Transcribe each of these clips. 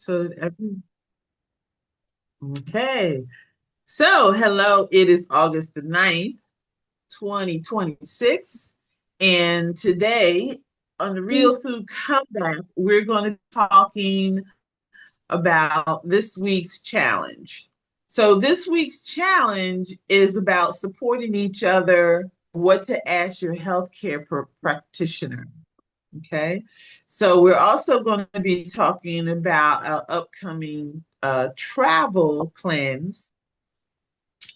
So okay. So hello, it is August the 9th, 2026. And today on the Real Food Comeback, we're going to be talking about this week's challenge. So this week's challenge is about supporting each other, what to ask your healthcare practitioner. Okay. So we're also going to be talking about our upcoming travel plans,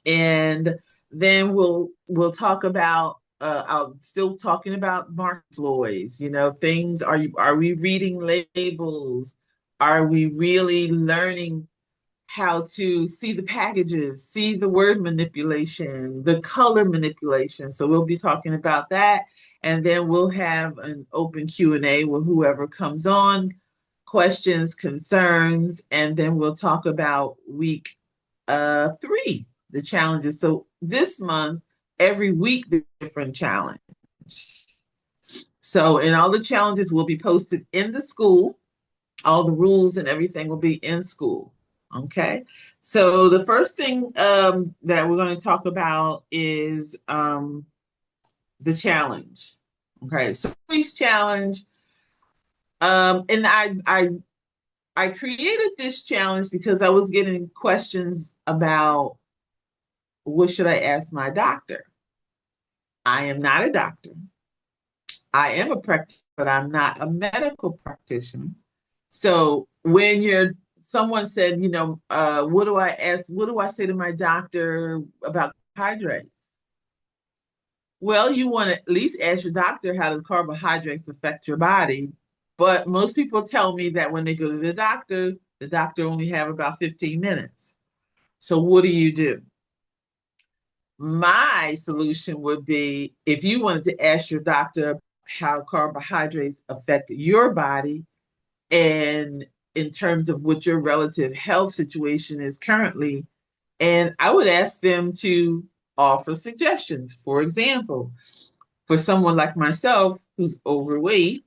and then we'll talk about I'll still talking about marketplace, things. Are we reading labels? Are we really learning how to see the packages, see the word manipulation, the color manipulation? So we'll be talking about that, and then we'll have an open Q&A with whoever comes on, questions, concerns, and then we'll talk about week 3, the challenges. So this month, every week, the different challenge. So, and all the challenges will be posted in the school. All the rules and everything will be in school. Okay. So the first thing that we're going to talk about is the challenge. Okay. So week's challenge. And I created this challenge because I was getting questions about what should I ask my doctor. I am not a doctor. I am a practitioner, but I'm not a medical practitioner. So when you're someone said, what do I ask? What do I say to my doctor about carbohydrates? Well, you want to at least ask your doctor, how does carbohydrates affect your body? But most people tell me that when they go to the doctor only have about 15 minutes. So what do you do? My solution would be, if you wanted to ask your doctor how carbohydrates affect your body, and in terms of what your relative health situation is currently, and I would ask them to offer suggestions. For example, for someone like myself who's overweight,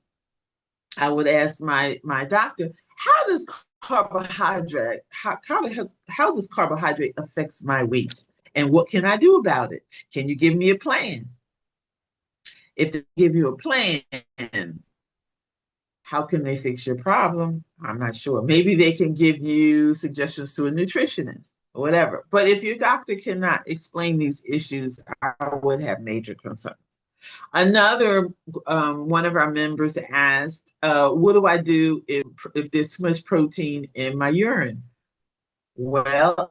I would ask my doctor, how does how does carbohydrate affects my weight, and what can I do about it? Can you give me a plan? If they give you a plan, how can they fix your problem? I'm not sure. Maybe they can give you suggestions to a nutritionist or whatever. But if your doctor cannot explain these issues, I would have major concerns. Another one of our members asked, what do I do if there's too much protein in my urine? Well,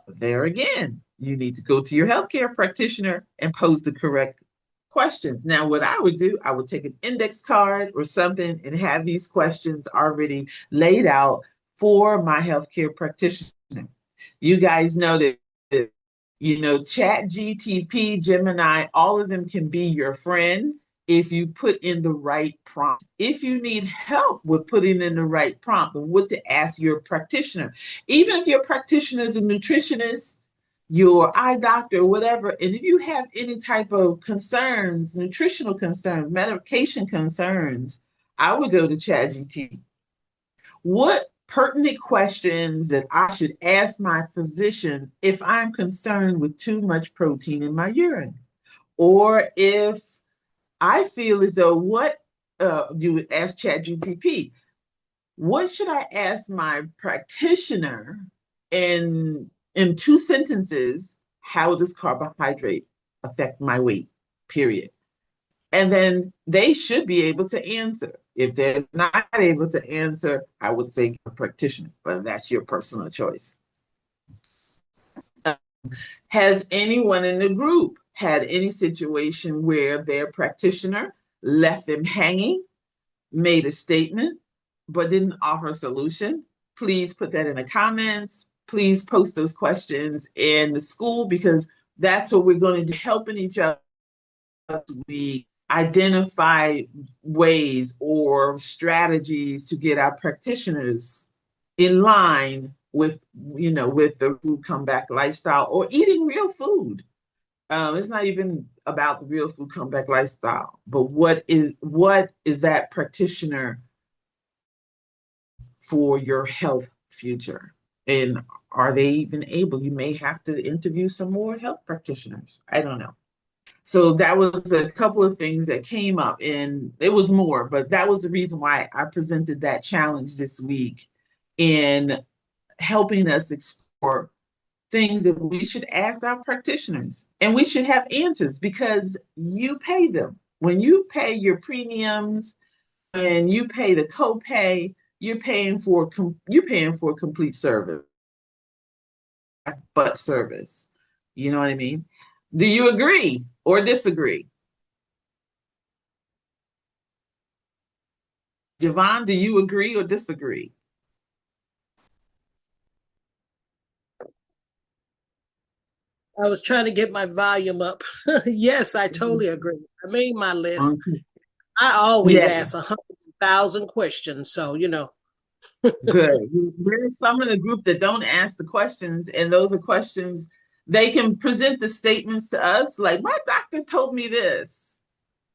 there again, you need to go to your healthcare practitioner and pose the correct questions. Now, what I would do, I would take an index card or something and have these questions already laid out for my healthcare practitioner. You guys know that, Chat GTP, Gemini, all of them can be your friend if you put in the right prompt. If you need help with putting in the right prompt and what to ask your practitioner, even if your practitioner is a nutritionist, your eye doctor, whatever, and if you have any type of concerns, nutritional concerns, medication concerns, I would go to ChatGPT. What pertinent questions that I should ask my physician if I'm concerned with too much protein in my urine? Or if I feel as though you would ask ChatGPT, what should I ask my practitioner in 2 sentences? How does carbohydrate affect my weight? Period. And then they should be able to answer. If they're not able to answer, I would say a practitioner, but that's your personal choice. Has anyone in the group had any situation where their practitioner left them hanging, made a statement, but didn't offer a solution? Please put that in the comments. Please post those questions in the school, because that's what we're going to do, helping each other. We identify ways or strategies to get our practitioners in line with the food comeback lifestyle or eating real food. It's not even about the real food comeback lifestyle, but what is that practitioner for your health future. And are they even able? You may have to interview some more health practitioners. I don't know. So that was a couple of things that came up, and it was more, but that was the reason why I presented that challenge this week in helping us explore things that we should ask our practitioners. And we should have answers because you pay them. When you pay your premiums and you pay the copay, you're paying for complete service, but service. You know what I mean? Do you agree or disagree? Javon, do you agree or disagree? I was trying to get my volume up. Yes, I totally agree. I made my list. Okay. I always Yeah, ask 100,000 questions. So, good. There's some in the group that don't ask the questions, and those are questions they can present the statements to us, like, my doctor told me this.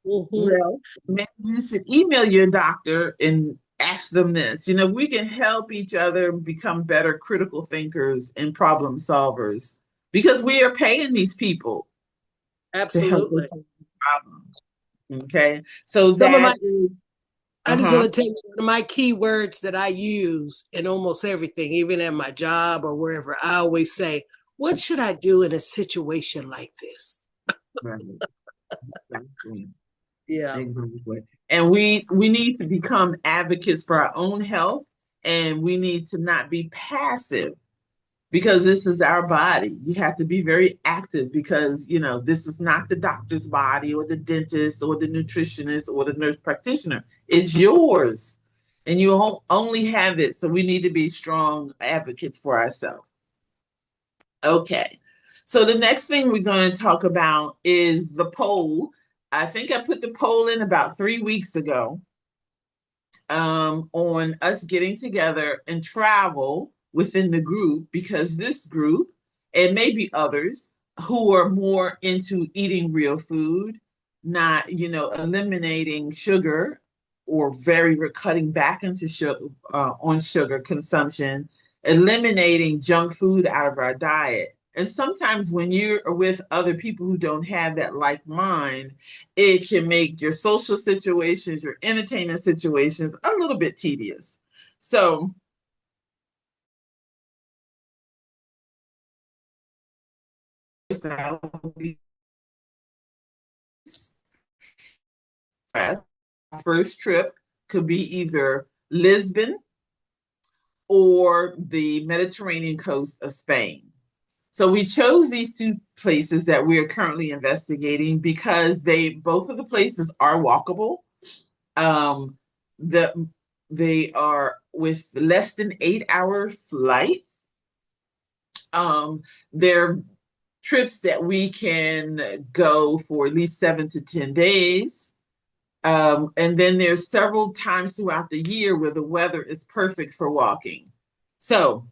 mhm, Well, maybe you should email your doctor and ask them this. You know, we can help each other become better critical thinkers and problem solvers because we are paying these people to help us absolutely. solve problems. Okay. So Some of my, that is, I just want uh-huh. to tell you one of my key words that I use in almost everything, even at my job or wherever. I always say, what should I do in a situation like this? Right. Exactly. Yeah, Exactly. And we need to become advocates for our own health, and we need to not be passive because this is our body. You have to be very active because, you know, this is not the doctor's body or the dentist or the nutritionist or the nurse practitioner. It's yours. And you only have it. So we need to be strong advocates for ourselves. Okay. So the next thing we're going to talk about is the poll. I think I put the poll in about 3 weeks ago, on us getting together and travel within the group because this group, and maybe others who are more into eating real food, not, eliminating sugar or very cutting back into sugar, on sugar consumption, eliminating junk food out of our diet. And sometimes when you're with other people who don't have that like mind, it can make your social situations, your entertainment situations a little bit tedious. So, our first trip could be either Lisbon or the Mediterranean coast of Spain. So we chose these two places that we are currently investigating because they both of the places are walkable. Um, the they are with less than 8 hour flights. They're trips that we can go for at least 7 to 10 days. And then there's several times throughout the year where the weather is perfect for walking. So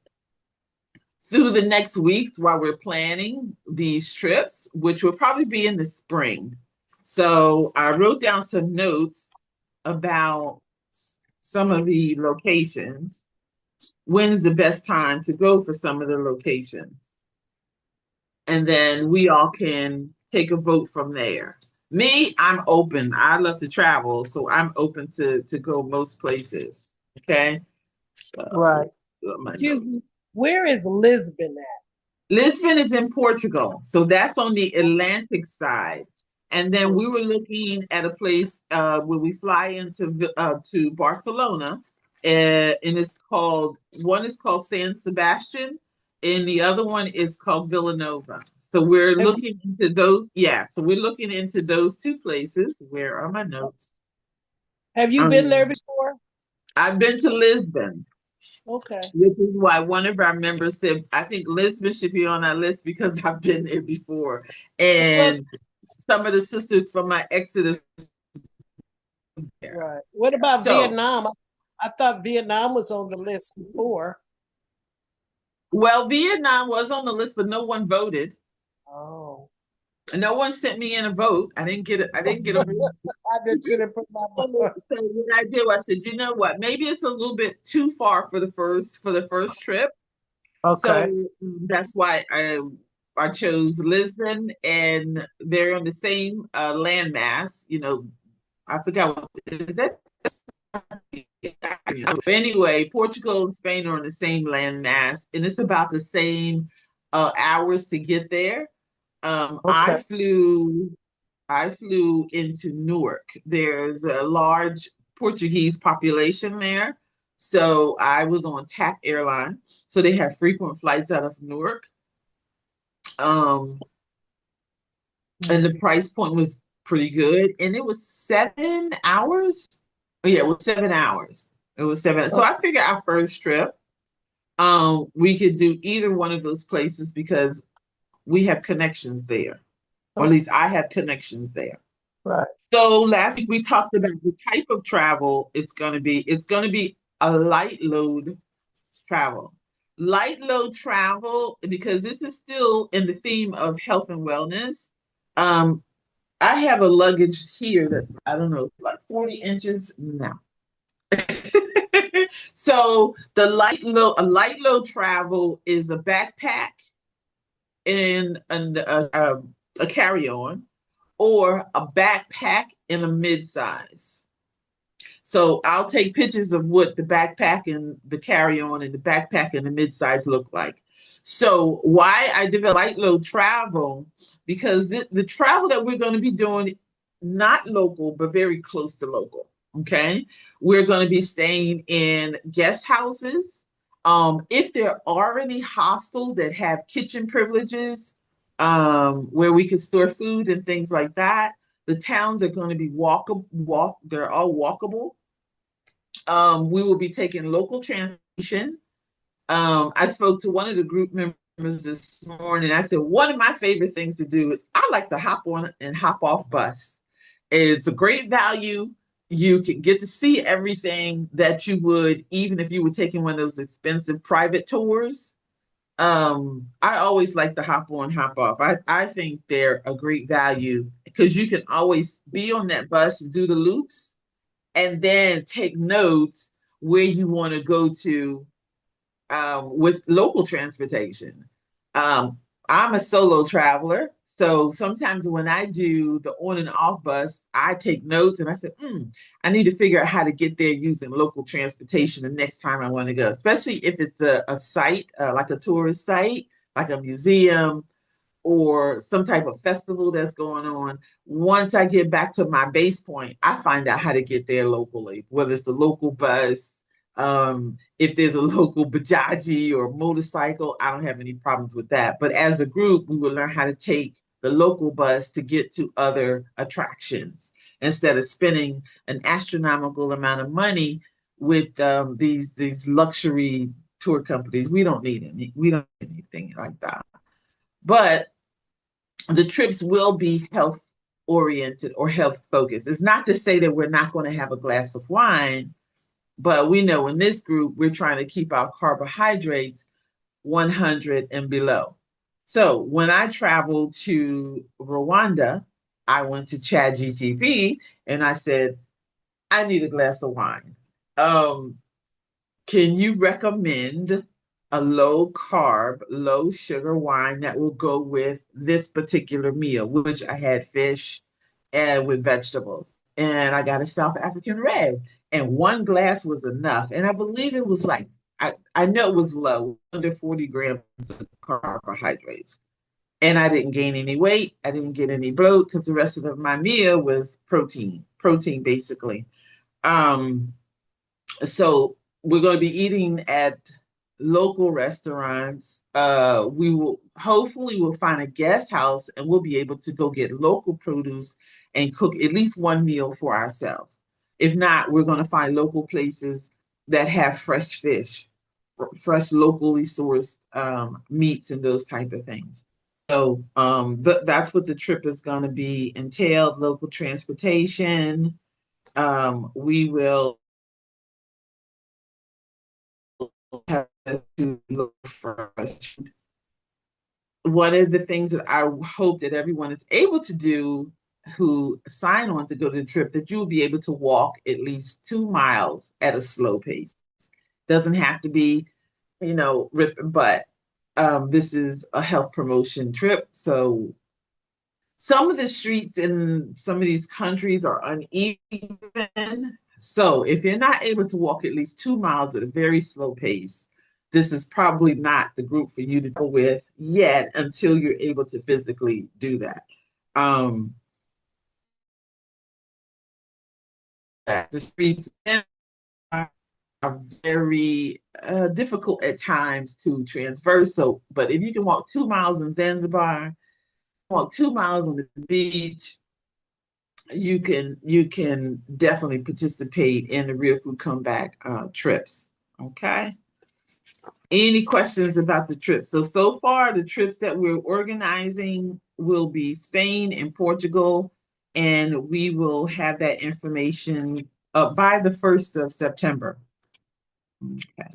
through the next week while we're planning these trips, which will probably be in the spring. So I wrote down some notes about some of the locations. When's the best time to go for some of the locations? And then we all can take a vote from there. Me, I'm open. I love to travel, so I'm open to go most places. Okay. right. So my Excuse notes. me. Where is Lisbon at? Lisbon is in Portugal, so that's on the Atlantic side. And then we were looking at a place where we fly into to Barcelona, and it's called one is called San Sebastian, and the other one is called Villanova. So we're Have you, looking into those. Yeah, so we're looking into those two places. Where are my notes? have you been there Um, before? I've been to Lisbon, Okay. which is why one of our members said, I think Lisbon should be on our list because I've been there before. What And some of the sisters from my Exodus there. right. What about So, Vietnam? I thought Vietnam was on the list before. well, Vietnam was on the list, but no one voted. Oh. No one sent me in a vote. I didn't get it. I didn't get a vote. I didn't sit and put my So what I did, I said, you know what? Maybe it's a little bit too far for the first trip. So Okay. that's why I chose Lisbon, and they're on the same landmass. I forgot what is that. But anyway, Portugal and Spain are on the same landmass, and it's about the same hours to get there. Um, I Okay. flew I flew into Newark. There's a large Portuguese population there. So I was on TAP Airline. So they have frequent flights out of Newark. Um, and the price point was pretty good. And it was 7 hours. Oh, yeah, it was 7 hours. It was seven. So Oh, I figured our first trip, we could do either one of those places because we have connections there, or at oh, least I have connections there. right. So last week we talked about the type of travel it's going to be. It's going to be a light load travel. Light load travel, because this is still in the theme of health and wellness. Um, I have a luggage here that's, I don't know, like 40 inches now. So a light load travel is a backpack and a carry-on, or a backpack in a mid-size. So I'll take pictures of what the backpack and the carry-on and the backpack and the mid-size look like. So why I developed light load travel, because the travel that we're going to be doing, not local, but very close to local. Okay. We're going to be staying in guest houses. If there are any hostels that have kitchen privileges, where we can store food and things like that, the towns are going to be they're all walkable. We will be taking local transportation. I spoke to one of the group members this morning. I said, one of my favorite things to do is I like to hop on and hop off bus. It's a great value. You can get to see everything that you would, even if you were taking one of those expensive private tours. I always like to hop on, hop off. I think they're a great value because you can always be on that bus and do the loops and then take notes where you want to go to, with local transportation. Um, I'm a solo traveler. So sometimes when I do the on and off bus, I take notes and I said, I need to figure out how to get there using local transportation the next time I want to go, especially if it's a site, like a tourist site, like a museum or some type of festival that's going on. Once I get back to my base point, I find out how to get there locally, whether it's the local bus, if there's a local bajaji or motorcycle, I don't have any problems with that. But as a group, we will learn how to take the local bus to get to other attractions instead of spending an astronomical amount of money with these luxury tour companies. We don't need anything like that. But the trips will be health oriented or health focused. It's not to say that we're not going to have a glass of wine, but we know in this group, we're trying to keep our carbohydrates 100 and below. So when I traveled to Rwanda, I went to ChatGTP and I said, I need a glass of wine. Um, can you recommend a low carb, low sugar wine that will go with this particular meal, which I had fish and with vegetables? And I got a South African red, and one glass was enough. And I believe it was like, I know it was low, under 40 grams of carbohydrates. And I didn't gain any weight. I didn't get any bloat because the rest of my meal was protein basically. Um, so we're going to be eating at local restaurants. We will hopefully we'll find a guest house and we'll be able to go get local produce and cook at least one meal for ourselves. If not, we're going to find local places that have fresh fish, fresh locally sourced meats and those type of things. So that's what the trip is going to be entailed: local transportation. We will have to look for us. one of the things that I hope that everyone is able to do who sign on to go to the trip, that you will be able to walk at least 2 miles at a slow pace. Doesn't have to be, ripping, but this is a health promotion trip. So some of the streets in some of these countries are uneven. So if you're not able to walk at least 2 miles at a very slow pace, this is probably not the group for you to go with yet until you're able to physically do that. Um, the streets are very difficult at times to transverse. So, but if you can walk 2 miles in Zanzibar, walk 2 miles on the beach, you can definitely participate in the real food comeback trips. Okay. Any questions about the trip? So far the trips that we're organizing will be Spain and Portugal, and we will have that information by the 1st of September. Okay.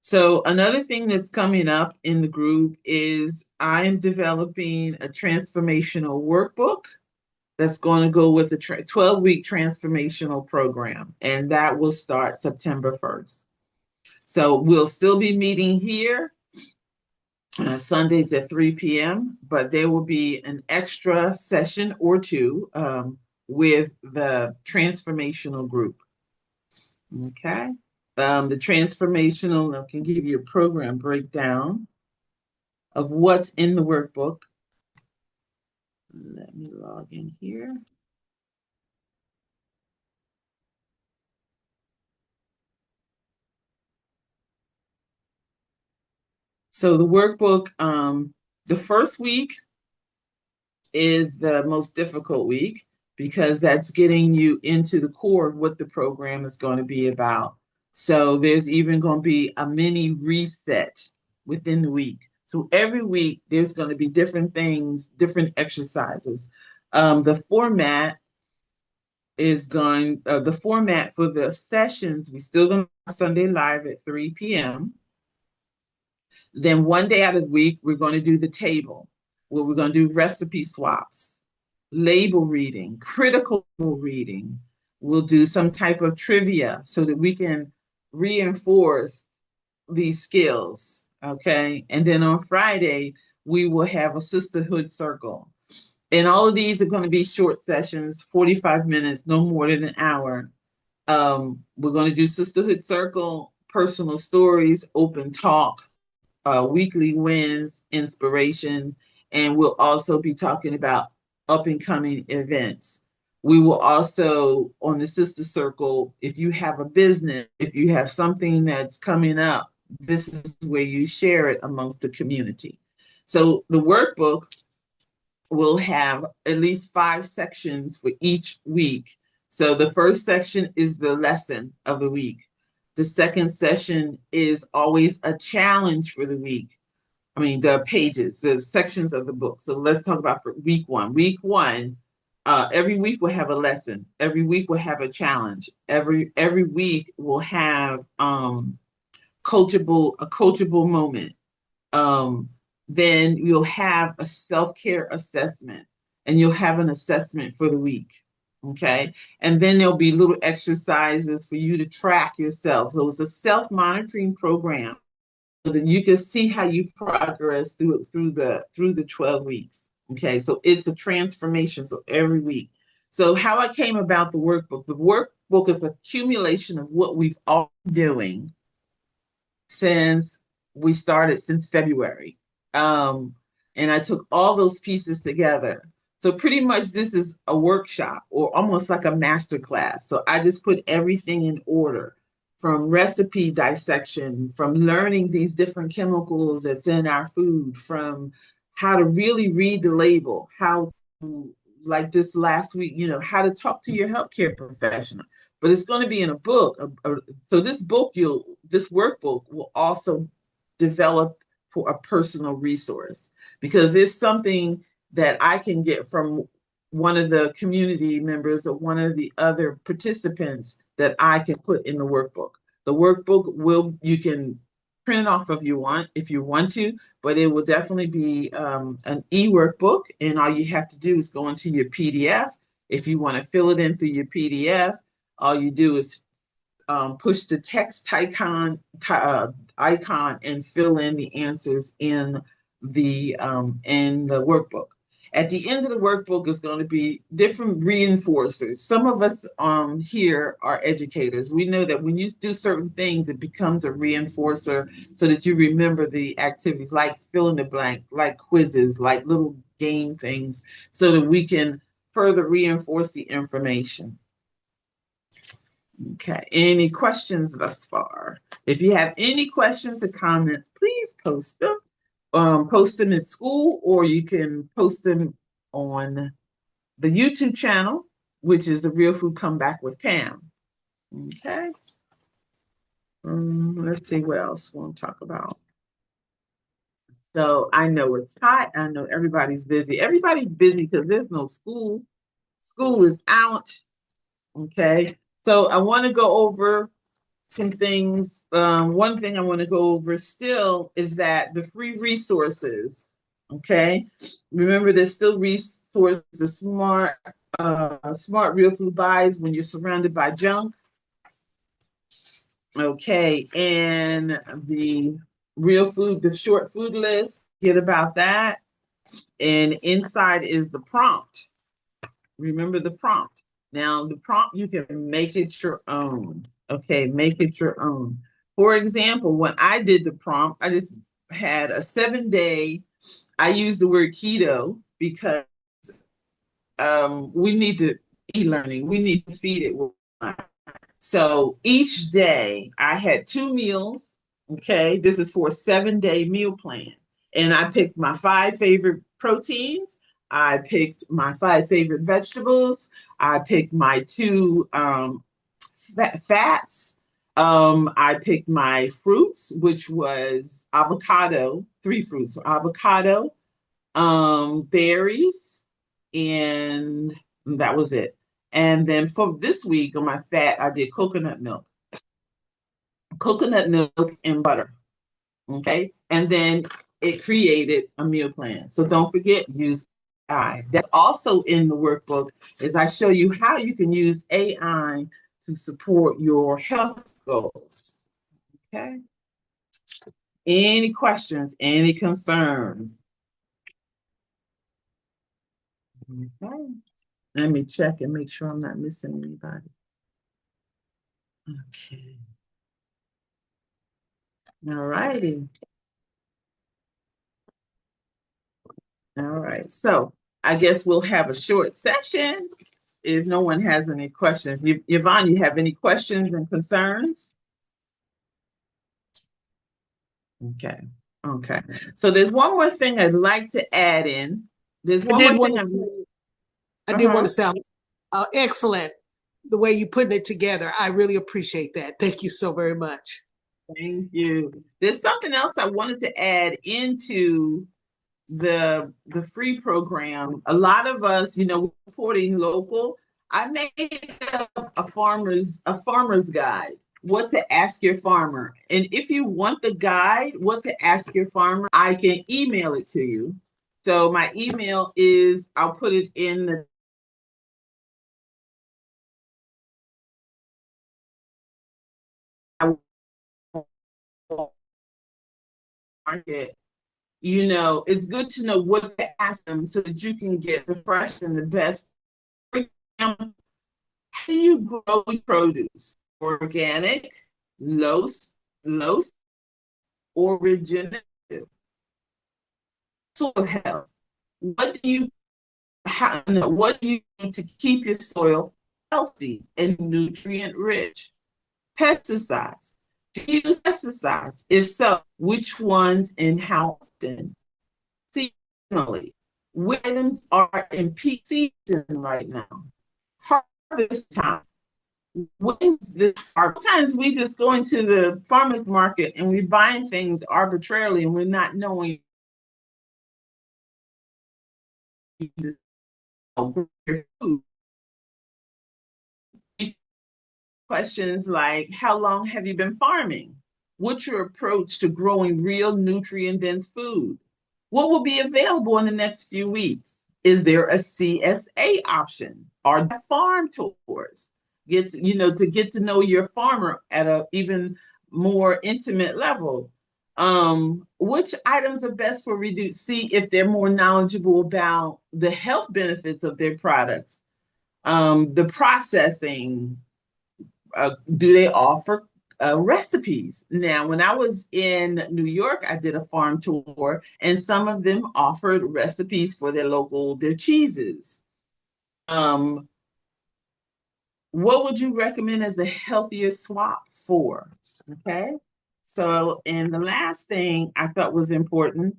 So another thing that's coming up in the group is I am developing a transformational workbook that's going to go with the 12-week transformational program, and that will start September 1st. So we'll still be meeting here Sundays at 3 p.m., but there will be an extra session or two with the transformational group. Okay. The transformational, I can give you a program breakdown of what's in the workbook. Let me log in here. So the workbook, the first week is the most difficult week because that's getting you into the core of what the program is going to be about. So there's even going to be a mini reset within the week. So every week there's going to be different things, different exercises. The format the format for the sessions, we still going to have Sunday live at 3 p.m. Then one day out of the week, we're going to do the table where we're going to do recipe swaps, label reading, critical reading. We'll do some type of trivia so that we can reinforce these skills. Okay. And then on Friday, we will have a sisterhood circle. And all of these are going to be short sessions, 45 minutes, no more than an hour. We're going to do sisterhood circle, personal stories, open talk, weekly wins, inspiration, and we'll also be talking about up and coming events. We will also, on the Sister Circle, if you have a business, if you have something that's coming up, this is where you share it amongst the community. So the workbook will have at least 5 sections for each week. So the first section is the lesson of the week. The second session is always a challenge for the week. I mean, the pages, the sections of the book. So let's talk about for week one. Week one, every week we'll have a lesson. Every week we'll have a challenge. Every week we'll have a coachable moment. Then you'll have a self-care assessment, and you'll have an assessment for the week. Okay. And then there'll be little exercises for you to track yourself. So it's a self-monitoring program so that you can see how you progress through the 12 weeks. Okay. So it's a transformation. So every week. So how I came about the workbook is accumulation of what we've all been doing since we started since February. And I took all those pieces together. So pretty much this is a workshop or almost like a master class. So I just put everything in order from recipe dissection, from learning these different chemicals that's in our food, from how to really read the label, how to, like this last week, how to talk to your healthcare professional. But it's going to be in a book. So this workbook will also develop for a personal resource because there's something that I can get from one of the community members or one of the other participants that I can put in the workbook. The workbook you can print it off if you want to, but it will definitely be an e-workbook, and all you have to do is go into your PDF. If you want to fill it in through your PDF, all you do is push the text icon and fill in the answers in the workbook. At the end of the workbook is going to be different reinforcers. Some of us here are educators. We know that when you do certain things, it becomes a reinforcer so that you remember the activities, like fill in the blank, like quizzes, like little game things, so that we can further reinforce the information. Okay, any questions thus far? If you have any questions or comments, please post them. Post them at school, or you can post them on the YouTube channel, which is The Real Food Comeback with Pam. Okay. Let's see what else we'll talk about. So I know it's hot. I know everybody's busy. Everybody's busy because there's no school. School is out. Okay. So I want to go over some things. One thing I want to go over still is that the free resources. Okay, remember there's still resources. Smart real food buys when you're surrounded by junk. Okay, and the real food, the short food list. Get about that. And inside is the prompt. Remember the prompt. Now, the prompt, you can make it your own. Okay, make it your own. For example, when I did the prompt, I just had a 7-day, I used the word keto because we need to e-learning, we need to feed it. So each day I had 2 meals. Okay, this is for a 7-day meal plan. And I picked my 5 favorite proteins. I picked my 5 favorite vegetables. I picked my 2 fats. I picked my fruits, which was avocado, 3 fruits, avocado, berries, and that was it. And then for this week on my fat, I did coconut milk and butter. Okay. And then it created a meal plan. So don't forget, use AI. That's also in the workbook, is I show you how you can use AI to support your health goals. Okay. Any questions? Any concerns? Okay. Let me check and make sure I'm not missing anybody. Okay. All righty. All right. So I guess we'll have a short session if no one has any questions. Yvonne, you have any questions and concerns? Okay. Okay. So there's one more thing I'd like to add in. There's one more thing I did want to sound excellent the way you putting it together. I really appreciate that. Thank you so very much. Thank you. There's something else I wanted to add into the free program. A lot of us, supporting local. I made a farmer's guide, what to ask your farmer. And if you want the guide, what to ask your farmer, I can email it to you. So my email is, I'll put it in the market. It's good to know what to ask them so that you can get the fresh and the best. How do you grow produce? Organic, low, or regenerative? Soil health. What do you do to keep your soil healthy and nutrient rich? Pesticides. Do you use pesticides? If so, which ones and how often? Seasonally. Which items are in peak season right now? Harvest time. When's the harvest? Sometimes we just go into the farmer's market and we're buying things arbitrarily and we're not knowing your food. Questions like, how long have you been farming? What's your approach to growing real nutrient-dense food? What will be available in the next few weeks? Is there a CSA option? Are there farm tours? To get to know your farmer at a even more intimate level. Which items are best for reduce? See if they're more knowledgeable about the health benefits of their products. The processing, do they offer recipes? Now, when I was in New York, I did a farm tour, and some of them offered recipes for their cheeses. Um, what would you recommend as a healthier swap for? Okay. So, and the last thing I thought was important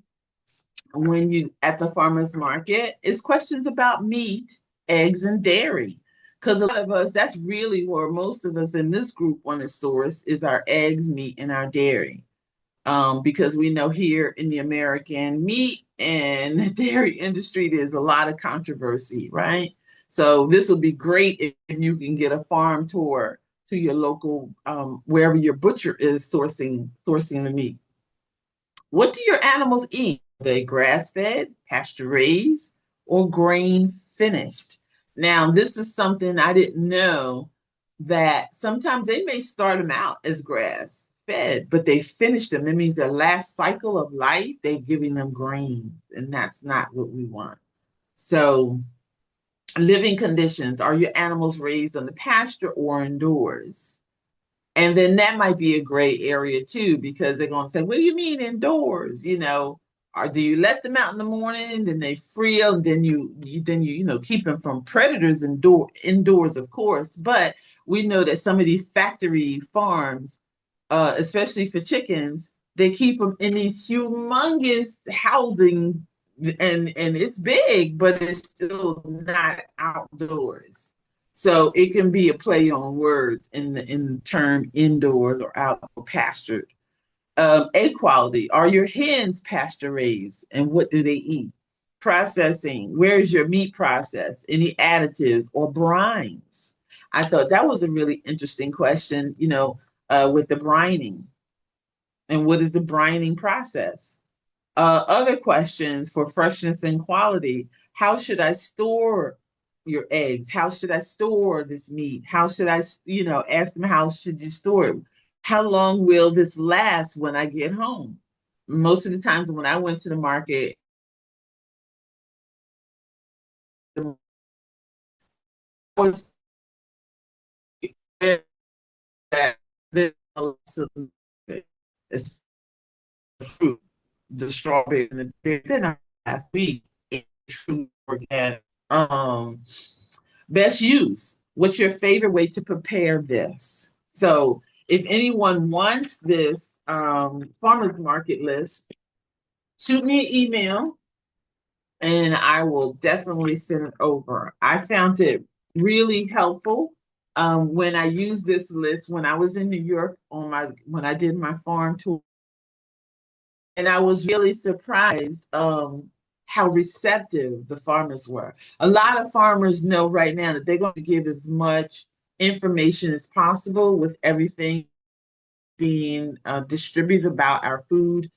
when you at the farmers market is questions about meat, eggs, and dairy. Because a lot of us, that's really where most of us in this group want to source is our eggs, meat, and our dairy. Because we know here in the American meat and dairy industry, there's a lot of controversy, right? So this would be great if you can get a farm tour to your local, wherever your butcher is sourcing the meat. What do your animals eat? Are they grass fed, pasture raised, or grain finished? Now, this is something I didn't know that sometimes they may start them out as grass fed, but they finish them. That means their last cycle of life, they're giving them grains, and that's not what we want. So, living conditions, are your animals raised on the pasture or indoors? And then that might be a gray area too, because they're going to say, "What do you mean indoors? Or do you let them out in the morning, and then they free them, and then you keep them from predators indoors, of course." But we know that some of these factory farms, especially for chickens, they keep them in these humongous housing, and it's big, but it's still not outdoors. So it can be a play on words in the term indoors or outdoor pastured. Egg quality. Are your hens pasture raised, and what do they eat? Processing. Where is your meat process? Any additives or brines? I thought that was a really interesting question, with the brining. And what is the brining process? Other questions for freshness and quality. How should I store your eggs? How should I store this meat? How should ask them, how should you store it? How long will this last when I get home? Most of the times when I went to the market, it was that it's fruit, the strawberries and the then last week, it's true organic. Best use. What's your favorite way to prepare this? So if anyone wants this farmers market list, shoot me an email and I will definitely send it over. I found it really helpful when I used this list when I was in New York when I did my farm tour. And I was really surprised how receptive the farmers were. A lot of farmers know right now that they're going to give as much information as possible with everything being distributed about our food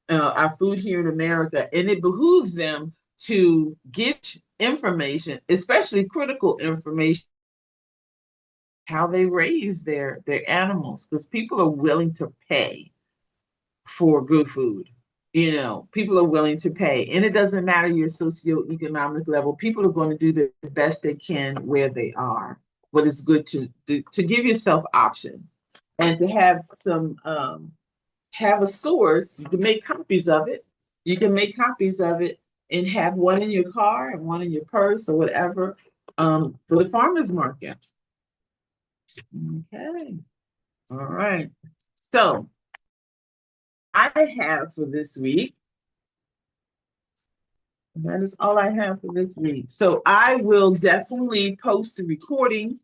here in America, and it behooves them to give information, especially critical information, how they raise their animals, because people are willing to pay for good food. People are willing to pay, and it doesn't matter your socioeconomic level. People are going to do the best they can where they are. But it's good to give yourself options and to have a source. You can make copies of it. You can make copies of it and have one in your car and one in your purse or whatever, for the farmers market. Okay. All right. So I have for this week. That is all I have for this week. So I will definitely post a recording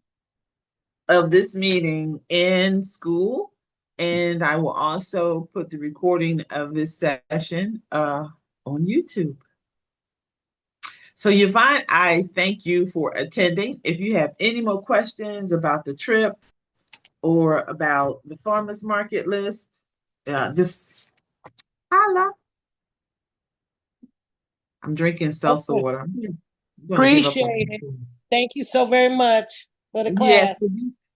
of this meeting in school, and I will also put the recording of this session on YouTube. So Yvonne, I thank you for attending. If you have any more questions about the trip or about the farmers market list, just holla. I'm drinking seltzer Okay. water. I'm gonna give up Appreciate on it. it. Thank you so very much for the Yes. class.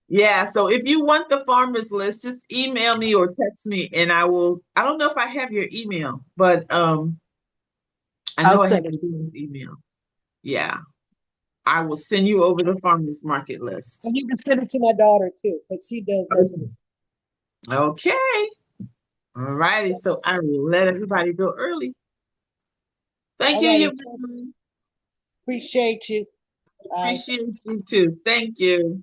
Yeah. So if you want the farmers list, just email me or text me and I will. I don't know if I have your email, but I I'll know I have send it your to you. email. Yeah. I will send you over the farmers market And list. you can send it to my daughter too, but she does most of Okay. this. Okay. All righty. So I will let everybody go early. Thank All you, righty. Yvonne. Appreciate you. Bye. Appreciate you too. Thank you.